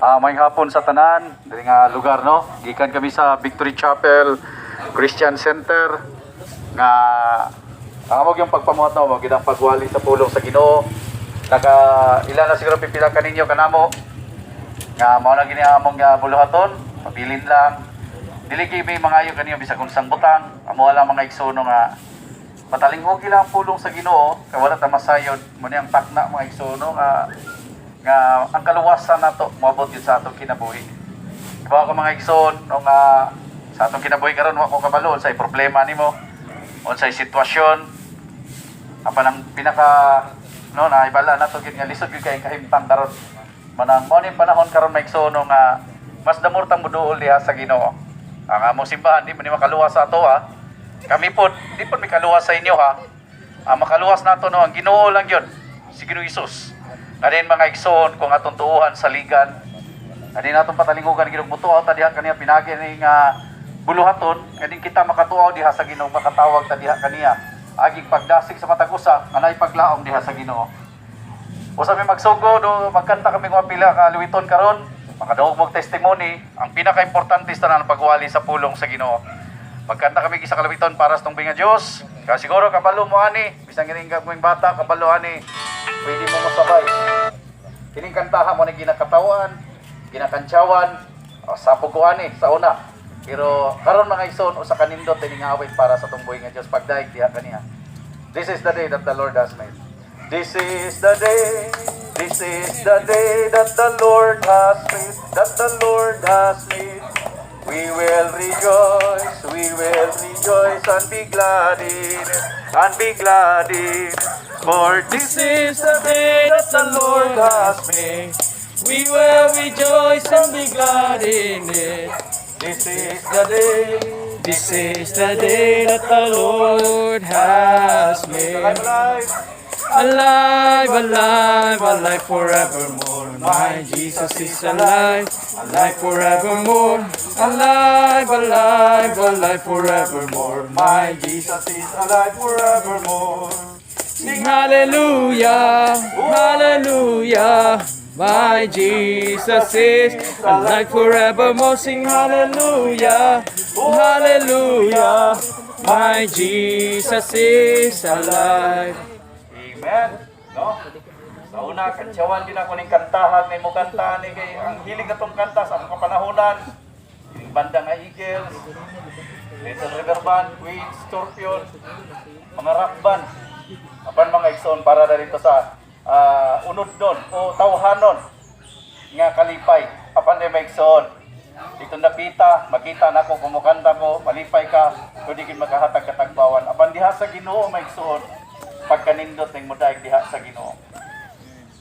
May hapon sa tanan, diri nga lugar no. Gikan kami sa Victory Chapel Christian Center nga amog yung pagpamuhat no, mo gidang pagwali sa pulong sa Ginoo. Naka ilan na siguro pipila kaninyo kanamo. Nga mao na gini among buluhaton, pabilin lang. Dili kay may mga ayo kaniyo bisag unsang butang, amo lang mga igsono nga patalinghogi lang ang pulong sa Ginoo, kay wala ta masayod mo ni ang takna mga igsono nga ang kaluwasan nato moabot gyud sa atong kinabuhi. Ibaw ka mga igsoon no nga sa atong kinabuhi karon wa ko kabalo sa problema nimo, unsay sitwasyon. Apan ang pinaka no naibala nato gyud nga lisod gyud kay kahimtang karon. Manang mo ni panahon karon mga igsoon nga mas damor tang muduol diha sa Ginoo. Ang among simbahan di man ni makaluwas sa ato ha. Kami po di po makaluwas sa inyo ha. Ang makaluwas nato no ang Ginoo lang gyud, si Ginoong Hesus. Kadin mga igsoon kung atong tuuhan sa ligan. Kadin atong patalingugan Ginoong mutuaw ta diha kaniya pinagi ni nga buluhaton, kadin kita makatuaw diha sa Ginoo, makatawag ta diha kaniya. Aging pagdasig sa matag usa, anay paglaom diha sa Ginoo. Usa mi magsugo do magkanta kami nga pila ka luwiton karon. Makadaog mong testimony, ang pinaka-importante sa tanan pagwali sa pulong sa Ginoo. Pagkanta kami isa kalawiton para sa tumbing nga Dios. Kasi siguro kabalo mo ani, bisang gining gagming bata kabalo ani. Pwede mo masabay. Kining kantahan mo ni ginakatawan, ginakantsawan, sapog ko ani sa una. Pero karon mga igsoon usa ka nindot ining awit para sa tumbing nga Dios pagdaig diha kaniya. This is the day that the Lord has made. This is the day that the Lord has made, that the Lord has made. We will rejoice and be glad in it, For this is the day that the Lord has made. We will rejoice and be glad in it. This is the day. This is the day that the Lord has made. Alive, alive, alive forevermore. My Jesus is alive, alive forevermore. Alive, alive, alive forevermore. My Jesus is alive forevermore. Sing hallelujah, hallelujah. My Jesus is alive forevermore. Sing hallelujah, hallelujah. My Jesus is alive. Amen. No? Sa una, kantsawan din ako ng kantahan na mo kanta ni kay ang hilig na tong kanta sa mga panahonan. Yung banda nga Eagles, Little River Band, Queen, Scorpion, mga rock band. Apan mga igsoon para na rito sa unod doon o tawhanon nga kalipay. Apan na mga igsoon. Dito napita, makita na ko kumukanta ko, malipay ka, pwede kin makahatag katagbawan. Apan diha sa Ginoo mga igsoon. Pagkanindot ng mudaig diha sa Ginoo.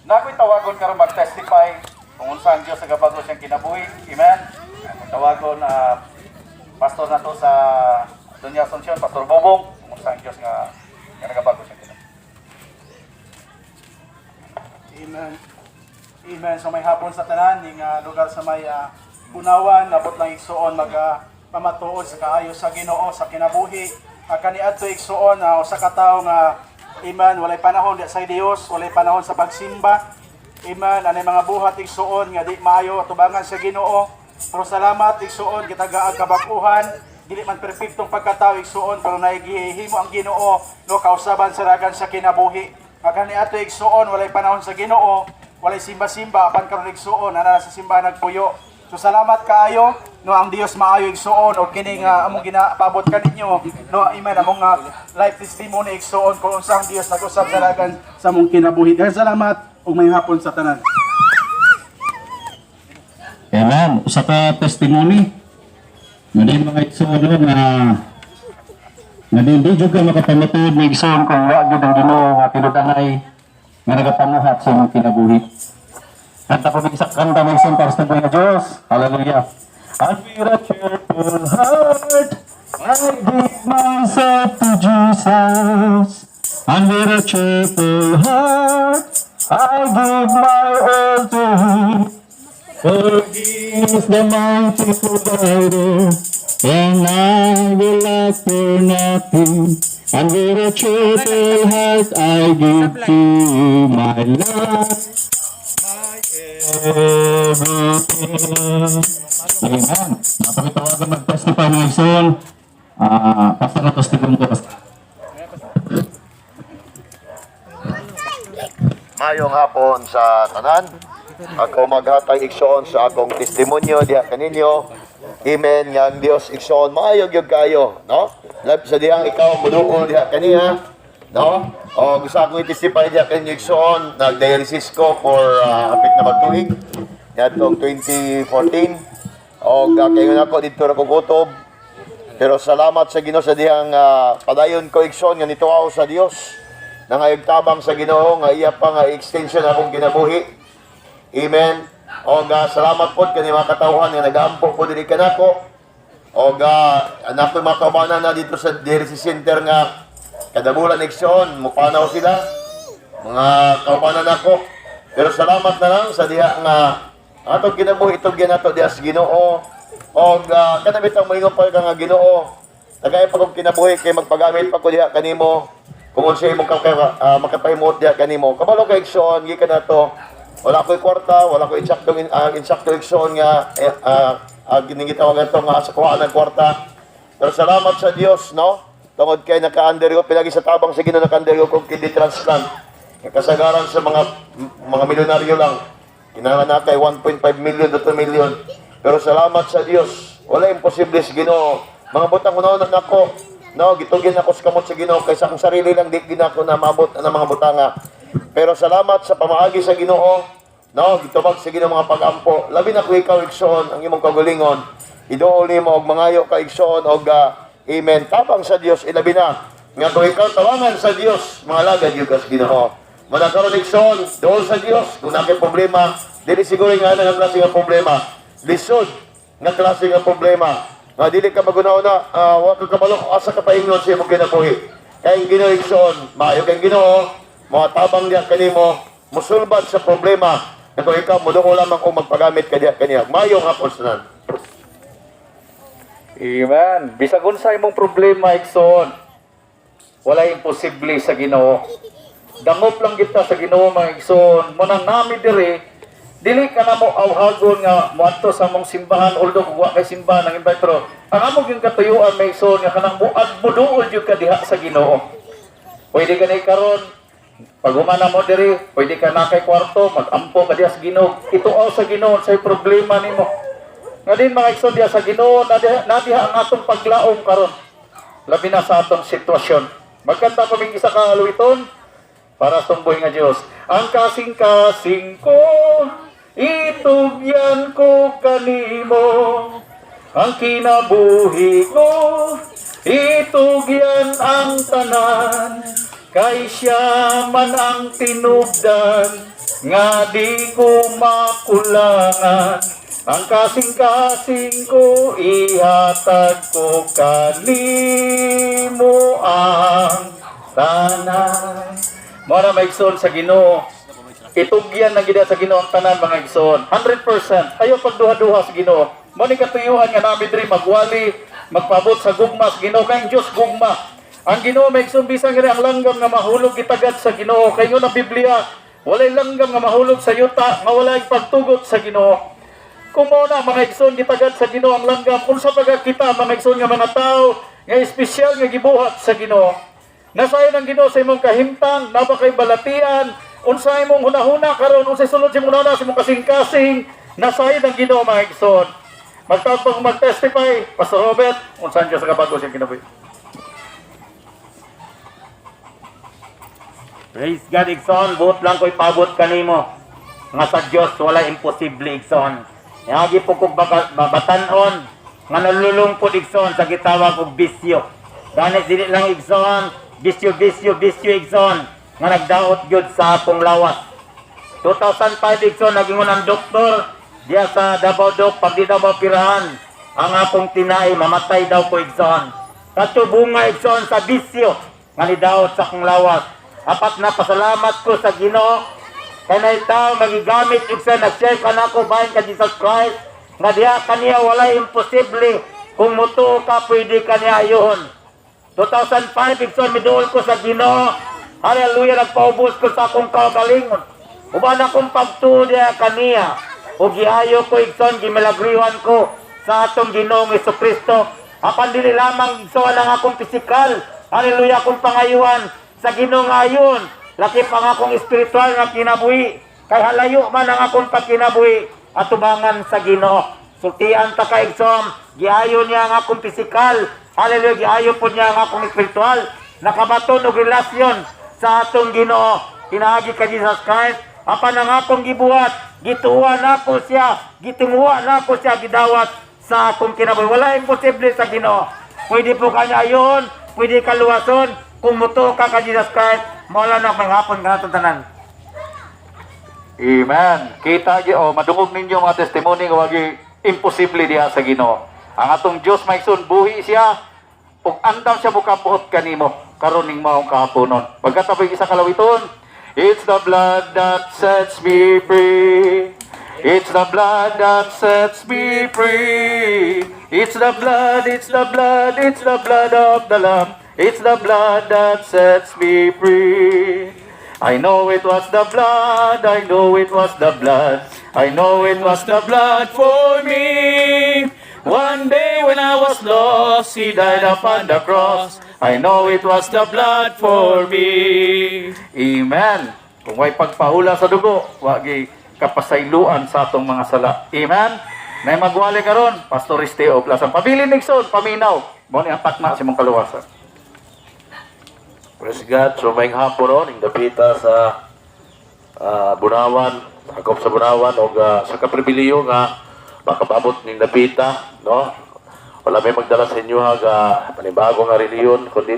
Nakoy tawagon karon mag-testify kung unsa ang Dios sa gabagos siyang kinabuhi. Amen. Tawagon pastor nato sa Doña Asuncion, Pastor Bobong, kung unsa ang Dios nga nagabagos siyang kinabuhi. Amen. Amen. So may hapon sa tanan ning lugar sa may Bunawan, nabot lang igsuon pamatuod sa kaayo sa Ginoo sa kinabuhi. Kaniadto igsuon usa ka tawo nga Amen. Walay panahon sa Dios, walay panahon sa pagsimba. Amen. Anay mga buhat igsuon nga di maayo atubangan sa Ginoo. Pero salamat igsuon kita gaag kabag-uhan. Dili man perpektong pagkatao igsuon pero naigihimo ang Ginoo no kausaban sa ragan sa kinabuhi. Kani ato igsuon walay panahon sa Ginoo, walay simba-simba apan karon igsuon ana sa simbahan nagpuyo. So salamat kaayo no ang Dios maayo igsuon o kining among ginapaabot kaninyo no amen among life testimony igsuon kung unsa ang Dios nag-usab sa ragan sa among kinabuhi. Daghang salamat ug may hapon sa tanan. Amen. Usa ka testimony. Ngani mga igsoon nga di jud ka makapamatud ng igsoon kung wa gyud ang Ginoo nga tinudanay nga nagapamuhat sa imong kinabuhi. Kanta po may isang kanta may isang para sa buhay na Diyos. Hallelujah. And with a cheerful heart, I give myself to Jesus. And with a cheerful heart, I give my all to Him. For He is the mighty provider, and I will lack for nothing. And with a cheerful heart, I give to You my life. Amen. Napakitawagan mag-testify ng Igsoon. Pastor na testify ko, Pastor. Mayong hapon sa tanan. Ako maghatag igsoon sa akong testimonyo diha kaninyo. Amen nga ang Dios igsoon maayo gyud kayo, no? Lab sa dihang ikaw muduol diha kaniya, no? O gusto akong i-testify diha kaninyo igsoon, nag-dialysis ko for hapit na magtuig. Yatong 2014. O kaingon ako dito ra ko kutob. Pero salamat sa Ginoo sa dihang padayon ko igsoon nga nituaw sa Dios. Nangayog tabang sa Ginoo nga iya pa nga extension akong kinabuhi. Amen. O salamat po kani mga katawhan nga nagaampo po diri kanako. O anak ko mga kaubanan na dito sa dialysis center nga kada bulan igsoon mupanaw sila. Mga kaubanan nako. Pero salamat na lang sa diha nga atong kinabuhi itong ginato diha sa Ginoo. O kada bitang moingon pa nga Ginoo. Tagay pa kong kinabuhi kay magpagamit pa ko diha kanimo. Kung unsay imong makapahimot diha kanimo. Kabalo kay igsoon gikan nato. Wala ko'y kwarta, wala ko'y insakto igsoon nga ginigitawag ito nga sa kuhaan ng kwarta. Pero salamat sa Dios, no? Tungod kay naka-undergo pinagi sa tabang sa Ginoo naka-undergo kong kidney transplant. Kasagaran sa mga milyonaryo lang. Kinahanglan na kay 1.5 million to 2 million. Pero salamat sa Dios. Wala imposible sa Ginoo. Mga butang unahon nako. No, gitugyan ako sa kamot sa Ginoo kaysa akong sarili lang di ginako na maabot ng mga butanga. Pero salamat sa pamaagi sa Ginoo. No, gitubag sa Ginoo mga pag-ampo. Labi na ko ikaw igsoon ang imong kagalingon. Iduol nimo og mangayo ka igsoon og amen. Tabang sa Dios ilabi na. Nga kung ikaw tawangan sa Dios, mga lagad yung kas Ginoo. Manakaroon igsoon, dool sa Dios. Kung nakay problema, dili siguro nga nga klase nga problema. Lisod nga klase nga problema. Nga dili ka magunaw-na, wa ka kabalo asa ka paingon sa imong kinabuhi. Kay Ginoo igsoon, maayo kay Ginoo, mga tabang diha kanimo, musulbad sa problema. Nga kung ikaw muduol lamang kung magpagamit ka diha kaniya. Maayo nga posnan. Amen. Bisag unsa imong problema igsoon, wala imposible sa Ginoo. Dangop lang kita sa Ginoo mga igsoon. Mo nang nami diri dili ka na mo awhagon nga moadto sa mong simbahan although kung wa kay simbahan ang imbitro. Ang among yung katuyuan may igsoon nga kanang muad muduol jud ka diha sa Ginoo. Pwede ka na karon pag humana mo diri, pwede ka na kay kwarto, mag-ampo ka diha sa Ginoo. Ituaw sa Ginoo say problema nimo. Nga din mga igsoon diha sa Ginoo na diha ang atong paglaom karon. Labi na sa atong sitwasyon. Magkanta pa ming isa ka luiton para tumboy nga Dios. Ang kasing-kasing ko itugyan ko kanimo, ang kinabuhi ko itugyan ang tanan, kay siya man ang tinubdan nga di ko makulangan. Ang kasing-kasing ko ihatag ko kanimo ang tanan. Mora maigsoon sa Ginoo. Itugyan na gid sa Ginoo ang tanan mga igsoon. 100%. Ayo pagduha-duha sa Ginoo. Mo ni katuyuhan nga nami diri magwali, magpabot sa gugma sa Ginoo kay Dios gugma. Ang Ginoo may igsoon bisan nga ang langgam nga mahulog gitagad sa Ginoo. Kay nga Biblia, walay langgam nga mahulog sa yuta, nga walay pagtugot sa Ginoo. Kung mo na mga igsoon gitagad sa Ginoo ang langgam, unsa pagkita mga igsoon nga mga tao nga espesyal nga gibuhat sa Ginoo. Nasayon ang Ginoo sa imong kahimtang, napakay balatian, unsay imong hunahuna karon, unsay sulod sa imong hunahuna sa imong kasing-kasing, nasayon ang Ginoo mga igsoon. Magtapang mag-testify, Pastor Robert, unsan Dios sa kabago siyang kinabuhi. Praise God, igsoon, buot lang ko'y pabot kanimo. Nga sa Dios wala imposible igsoon. Yagi po kong batanon, nga nalulungkod igsoon sa gitawag og bisyo. Ganit dili lang igsoon, bisyo igsoon, nga nagdaot gyud sa atong lawas. 2005 igsoon, naging unang doktor, diya sa Davao Doc, pag di daw mapirahan, ang akong tinay, mamatay daw ko igsoon. Katubunga igsoon sa bisyo, nga nidaot sa akong lawas. Apat na pasalamat ko sa Ginoo, kaya na itaw magigamit igsoon, nag-share ka na ako bahin ka Jesus Christ, nga diya kaniya wala imposible, kung muto ka pwede kaniya ayon. 2005 igsoon, miduol ko sa Ginoo, hallelujah, nagpaubos ko sa akong kagalingon. Uban akong pagtuo diha kaniya. O giayo ko igsoon gimilagriwan ko sa atong Ginoong Jesucristo. Apan dili lamang igsoon ang akong pisikal. Hallelujah akong pangayuhan sa Ginoong ayon. Laki pang akong espiritual nga kinabuhi. Kay halayo man ang akong pagkinabuhi at tubangan sa Ginoo. Sultian ta kay igsoon, giayo niya ang akong pisikal. Hallelujah, giayo po niya ang akong espiritual. Nakabaton og relasyon sa atong Ginoo. Pinaagi ka Jesus Christ. Apan ang akong gibuhat, gituwa na ko siya, gitinguha na ko siya, gidawat sa akong kinabuhi. Wala imposible sa Ginoo. Pwede po kanya ayon, pwede ka luwason, kung muto ka ka Jesus Christ, mawala na may hapon ka na tanan. Amen. Kita madungog ninyo mga testimony nga wagi imposible diha sa Ginoo. Ang atong Dios maigsoon buhi siya ug andam siya mukabuot kanimo karon ning maong kahaponon. Pagkatapos isa kalawiton, it's the blood that sets me free. It's the blood that sets me free. It's the blood, it's the blood, it's the blood of the Lamb. It's the blood that sets me free. I know it was the blood, I know it was the blood, I know it was the blood for me. One day when I was lost, He died upon the cross. I know it was the blood for me. Amen. Kung may pagpahula sa dugo, wagi kapasayloan sa atong mga sala. Amen. Nay magwali karon, Pastor Esteo Plaza. Pabilin nigson, paminaw. Mo ni ang takma si mong kaluwasan. Praise God. So may hapon ron, yung dapita sa Bunawan, sakop sa Bunawan, o sa kapribiliyo nga makapabot ng dapita, no? Wala may magdala sa inyo nga panibago nga reliyon, kundi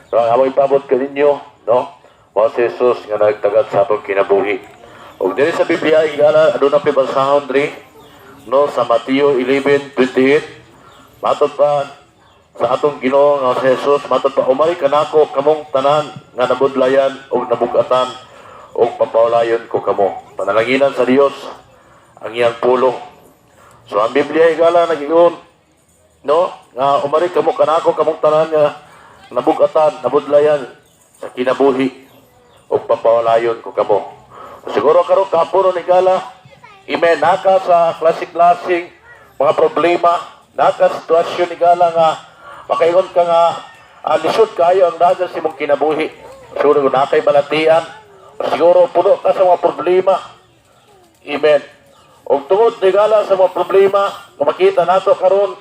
so ang amoy pabot ka ninyo, no? Mga si Jesus nga nagtagad sa atong kinabuhi. O dili sa Biblia, igala, ano na pibasahon rin, no? Sa Mateo 11:28, matod pa sa atong Ginoo nga si Jesus, matod pa, umari ka nako kamong tanan nga nabudlayan o nabugatan o papawlayon ko kamo. Panalanginan sa Dios ang iyang pulong. So ang Biblia igala nagigon, no, nga umari kamo kanako kamong tanan nga nabugatan, nabudlayan sa kinabuhi o papawlayon ko kamo. Siguro karon kapuno ni gala, amen, naka sa klasik-klasik mga problema, naka sitwasyon ni gala nga makaingon ka nga lisod kayo ang dagan si mong kinabuhi. Siguro nakay balatian, siguro puno ka sa mga problema, amen. O tungod ni gala sa mga problema nga makita nato karon,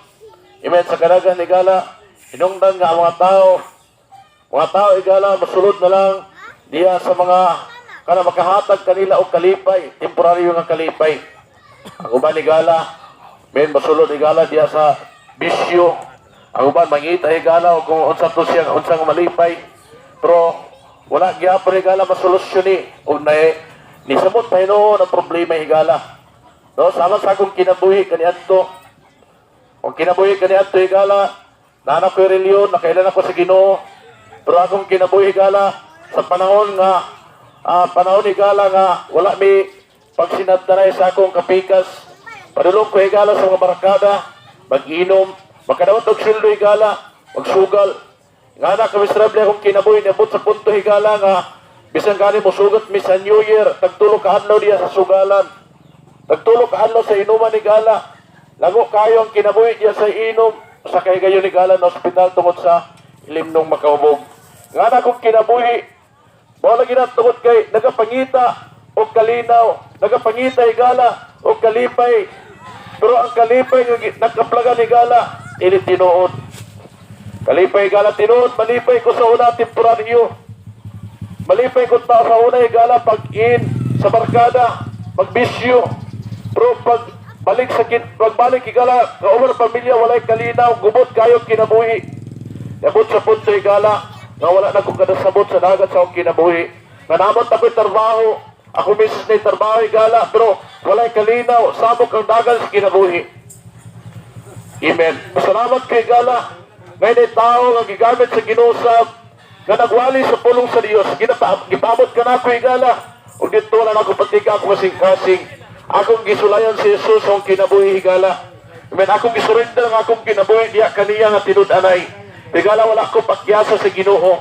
amen, sa kadagan ni gala, hinungdan nga ang mga tao igala masulod na lang diya sa mga kana makahatag kanila og kalipay, temporaryo nga kalipay. Ang uban ni gala, men masulod igala diya sa bisyo. Ang uban mangita igala o kung unsa to siya unsang malipay. Pero wala gyapon igala masolusyon ni og ni samot pa hinuon ang problema igala. No, sama sa akong kinabuhi kaniadto. Kung kinabuhi kaniadto igala, nanak ko reliyon, nakailan ako sa Ginoo. Pero akong kinabuhi igala sa panahon nga panahon igala nga wala mi pagsinabdanay sa akong kapikas. Padulong ko igala sa mga barakada, mag-inom, makadawat og sildo igala, magsugal. Nga na kamiserable akong kinabuhi, niabot sa punto igala nga bisan gani mo sugat mi sa New Year, tagtulo ka adlaw diya sa sugalan. Tagtulo ka adlaw sa inuman igala. Lago kayo ang kinabuhi diya sa inom, sa kay gayon igala na ospital tungod sa ilimnong makahubog. Nga na kong kinabuhi, wala ginat tungod kay nagapangita o kalinaw, nagapangita igala o kalipay. Pero ang kalipay nga nagkaplagan igala, ini tinuod. Kalipay igala tinuod, malipay ko sa una temporaryo. Malipay ko sa una igala pag-in sa barkada, magbisyo. Pero pagbalik igala, kaumar pamilya walay kalinaw, gubot kayo kinabuhi. Yabot sa punto igala, nga wala na kong kadasabot sa dagat sa akong kinabuhi. Nga namot ako'y trabaho, ako misis na trabaho igala, pero walay kalinaw, sabok ang dagat sa kinabuhi. Amen. Masalamat kay igala, ngayon ay tao nga gigamit sa ginusap, nga nagwali sa pulong sa Diyos. Gipabot ka na ako igala, o dito wala na ako patika ako kasing-kasing. Akong gisulayan si Jesus ang kinabuhi higala. Amen. Akong gisurrender ang akong kinabuhi diya kaniya nga tinud-anay. Higala wala ko pakyasa sa Ginoo.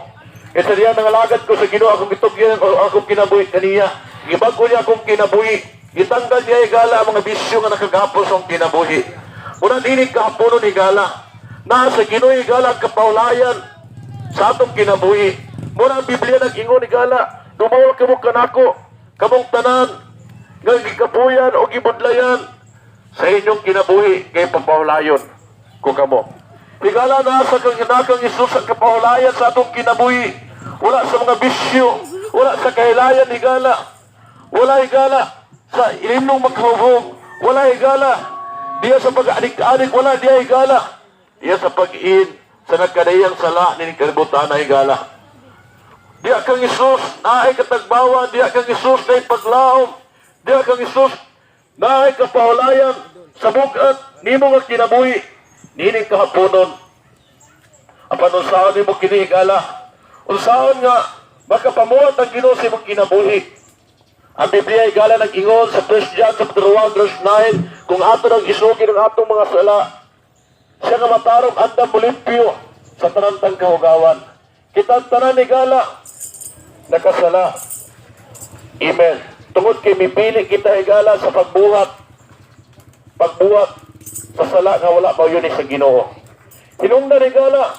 Kaysa diya nangalagad ko sa Ginoo akong gitugyan o akong kinabuhi kaniya. Gibago niya akong kinabuhi. Gitanggal niya higala ang mga bisyo nga nakagapos ang kinabuhi. Muna dinig kahaponon higala. Na sa Ginoo higala ang kapaulayan sa atong kinabuhi. Muna ang Biblia nag-ingon higala. Dumawal kamo kanako, kamong tanan, nga gikapuyan o gibudlayan sa inyong kinabuhi kay pagpaulayon ko kamo. Higala na sa kang hinakang Isus ang kapaulayan sa atong kinabuhi. Wala sa mga bisyo, wala sa kahilayan higala. Wala higala sa ilimnong maghubog. Wala higala diya sa pag-adik-adik. Wala diya higala diya sa pag-iin sa nagkadayang sala ni kalibutan na higala. Diya kang Isus na ay katagbawan. Diya kang Isus na ay paglaom. Diya kang Isus na ay kapahulayan sa bukat nimo nga kinabuhi. Nining kahaponon apan unsaon nimo kini higala. Unsaon nga makapamuhat ang Ginoo sa imong kinabuhi. Ang Biblia higala nag-ingon sa 1 John chapter 1 verse 9, kung ato nang isugin ang atong mga sala, siya nga matarong andam mulimpyo sa tanang kahugawan. Kitang tanan higala nakasala. Amen. Tungod kay mipili kita higala sa pagbuhat sa sala nga wala pa yun sa Ginoo. Hinungdan higala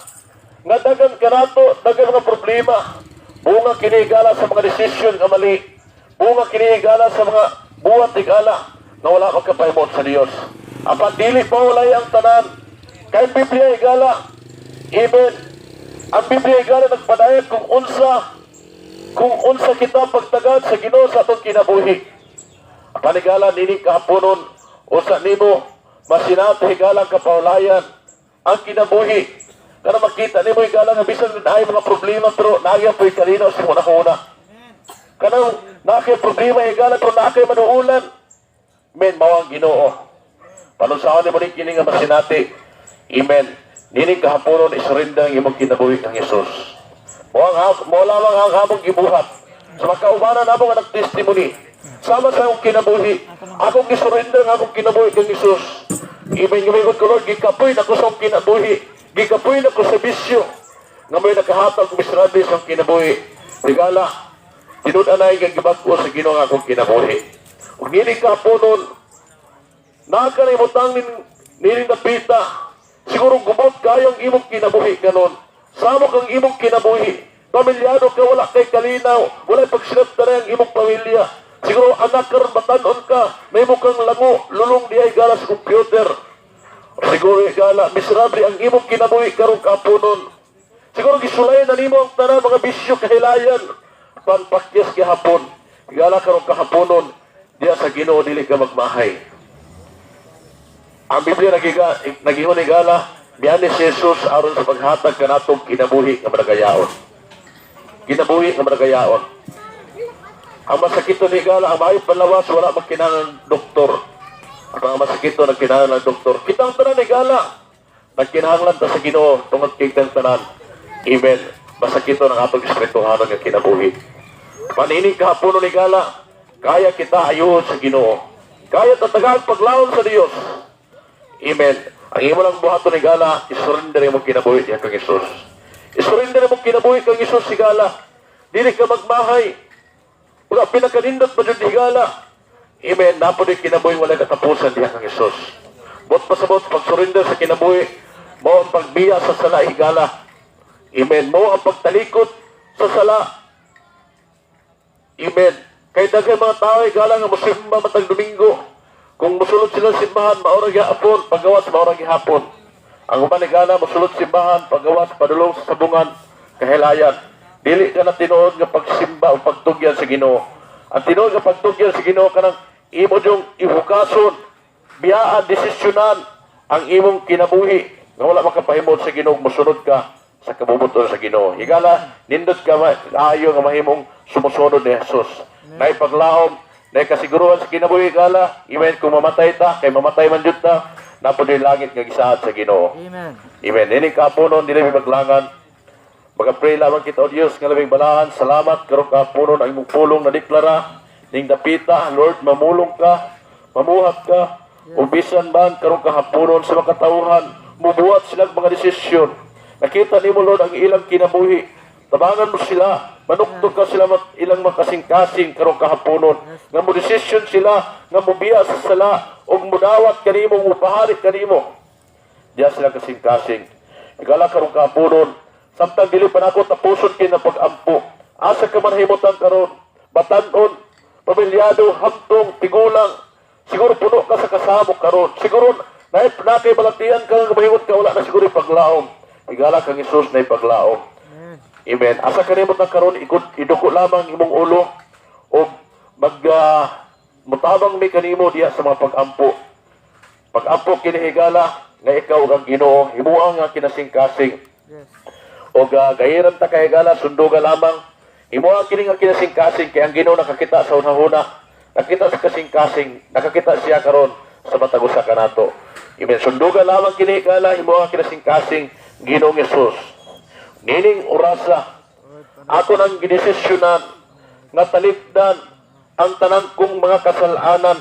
nga dagan kanato, dagan mga problema. Bunga kini higala sa mga desisyon nga mali. Bunga kini higala sa mga buhat higala na wala magkapahimot sa Dios. Apan dili pa walay ang tanan. Kay Biblia higala. Amen. Ang Biblia higala nagpadayag kung unsa kita pagtagad sa Ginoo sa atong kinabuhi. Panigala nining kahaponon usa nimo masinati higala ang kapaulayan ang kinabuhi. Kana makita nimo higala nga bisan ay mga problema pero nagya po'y kalinaw sa una-una. Kana nakay problema higala pero nakay manuulan. Men mao ang Ginoo. Panunsaon nimo ni kini nga masinati. Amen. Nining kahaponon isurrender ang imong kinabuhi kang Hesus. Mo lamang ang hamong gibuhat. Sa makaubanan namo nga nagtestimony. Sama sa akong kinabuhi. Akong gisurrender ang akong kinabuhi kang Hesus. Ibig ko Lord, gikapoy na ko sa akong kinabuhi. Gikapoy na ko sa bisyo. Nga may nakahatag misrabi sa akong kinabuhi. Higala, tinud-anay nga gibag ko sa Ginoo nga akong kinabuhi. Ug nini kahaponon, nakalimutang nining napita. Siguro gubot kayo ang imong kinabuhi kanon. Samo kang imong kinabuhi. Pamilyado ka, wala kay kalinaw. Wala pagsinat na ang imong pamilya. Siguro anak ka, batanon ka. May mukang lango, lulong di ay gala sa computer. Siguro gala, miserable ang imong kinabuhi karong kapunon. Siguro gisulayan na nimo ang tanan mga bisyo kahilayan. Panpakyas kihapon. Gala karong kahaponon. Diya sa Ginoo dili ka magmahay. Ang Biblia nagingon ni gala, biyani si Jesus aron sa paghatag kanatong kinabuhi nga madagayaon. Kinabuhi nga madagayaon. Ang masakito ni gala, ang maayong panlawas, wala magkinahanglan doktor. Ang masakito nagkinahanglan ng doktor. Kitang tanan ni gala, nagkinahanglan ta sa Ginoo tungod kitang tanan. Amen. Masakito ng atong espirituhanon nga kinabuhi. Panini kahaponon ni gala, kaya kita ayuhon sa Ginoo. Kaya tatagal paglaom sa Dios. Amen. Ang imo lang buhaton ni gala, isurrender mo kinabuhi niya kang Isus. Isurrender mo kinabuhi kang Isus si gala. Dili ka magmahay. Wala pinakanindot pa dyan ni gala. Amen. Napod yung kinabuhi wala katapusan niya kang Isus. Bot pasabot pag-surrender sa kinabuhi, mo ang pagbiya sa sala higala. Amen. Mo ang pagtalikot sa sala. Amen. Kay dagay mga tao higala nga musimba matag Domingo. Kung musulod sila simbahan, maorang gihapon, paggawas, maorang gihapon. Ang umanigana, musulod simbahan, paggawas, padulong sa sabungan, kahilayan. Dili ka na tinuod nga pagsimba o pagtugyan sa Ginoo. Ang tinuod nga pagtugyan sa Ginoo kanang imo yung ihukason, biyaan, desisyonan, ang imong kinabuhi, nga wala makapahimod sa Ginoo, musunod ka sa kabubuton sa Ginoo. Higala, nindot ka maayo nga mahimong sumusunod ni Jesus. Naipaglaom, dahil kasiguruhan sa kinabuhi gala, amen, kung mamatay ta, kay mamatay man dyan ta, napod yung langit nga gisaad sa Ginoo. Amen. Amen. Nining kapunon, dili may maglangan. Magapray lamang kita o Diyos, nga labing balahan. Salamat, karong kapunon, ang imong pulong na deklara. Ning dapita, Lord, mamulong ka, mamuhat ka, ubisan man, karong kahapunon sa makatauhan, mubuhat silang mga desisyon. Nakita ni mo, Lord, ang ilang kinabuhi. Tabangan mo sila, manuktok ka sila ilang makasing-kasing karong kahaponon nga mo desisyon sila nga mobiya sa sala ug mudawat kanimo mupaharit kanimo diya sila kasing-kasing igala karong kahaponon samtang dili pa nako tapuson kini pag-ampo asa ka man himutan karon batan-on pamilyado hamtong tigulang siguro puno ka sa kasabok karon siguro nakay balatian ka nga mahimot ka wala na siguro paglaom igala kang Hesus na ipaglaom. Amen. Asa kanimot na karon iduko lamang imong ulo o mutabang mi kanimo diya sa mga pag-ampo. Pag-ampo kini higala nga ikaw ang Ginoo himuang nga kinasing-kasing. O gahiran ta kay higala sunduga lamang himuang kini nga kinasing-kasing kay ang Ginoo nakakita sa unahuna. Nakita sa kasing-kasing, nakakita siya karon sa matag usa kanato. Amen. Sunduga lamang kini higala himuang kinasing-kasing Ginoong Hesus. Nining orasa, ako nang ginesisyonan nga talipdan ang tanan kong mga kasalanan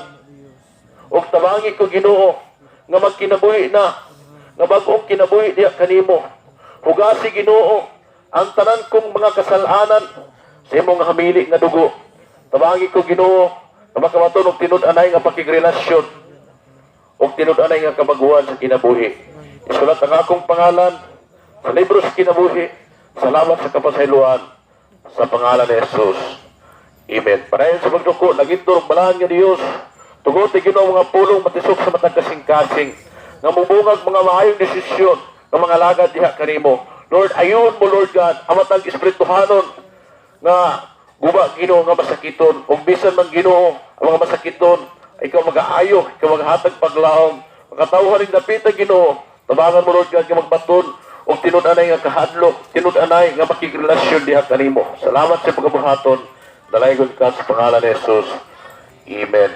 ug tabangi ko Ginoo nga magkinabuhi na nga bag-ong kinabuhi diya kanimo. Hugasi Ginoo ang tanan kong mga kasalanan sa imong hamili nga dugo. Tabangi ko Ginoo nga makamaton og tinud-anay nga pakigrelasyon ug tinud-anay nga kabaguhan sa kinabuhi. Isulat ang akong pangalan sa libro sa kinabuhi, salamat sa kapasayloan sa pangalan ni Jesus. Amen. Parayon sa pagduko, naginturong balahan nga Diyos, tugutin Ginoo mga pulong matisok sa matag kasing-kasing, nga mubungag mga maayong desisyon, nga mga lagad diha kanimo. Lord, ayun mo Lord God, ang matag espirituhanon, nga guba Ginoo nga masakiton, ug bisan man Ginoo ang mga masakiton, ikaw mag-aayo, ikaw maghatag paglaom, makatawhan ning dapita Ginoo, tabangan mo Lord God nga magbaton, o tinud-anay nga kahadlok, tinud-anay nga makikrelasyon diha kanimo. Salamat sa pagkabuhaton. Dalaygon ka sa pangalan ni Jesus. Amen.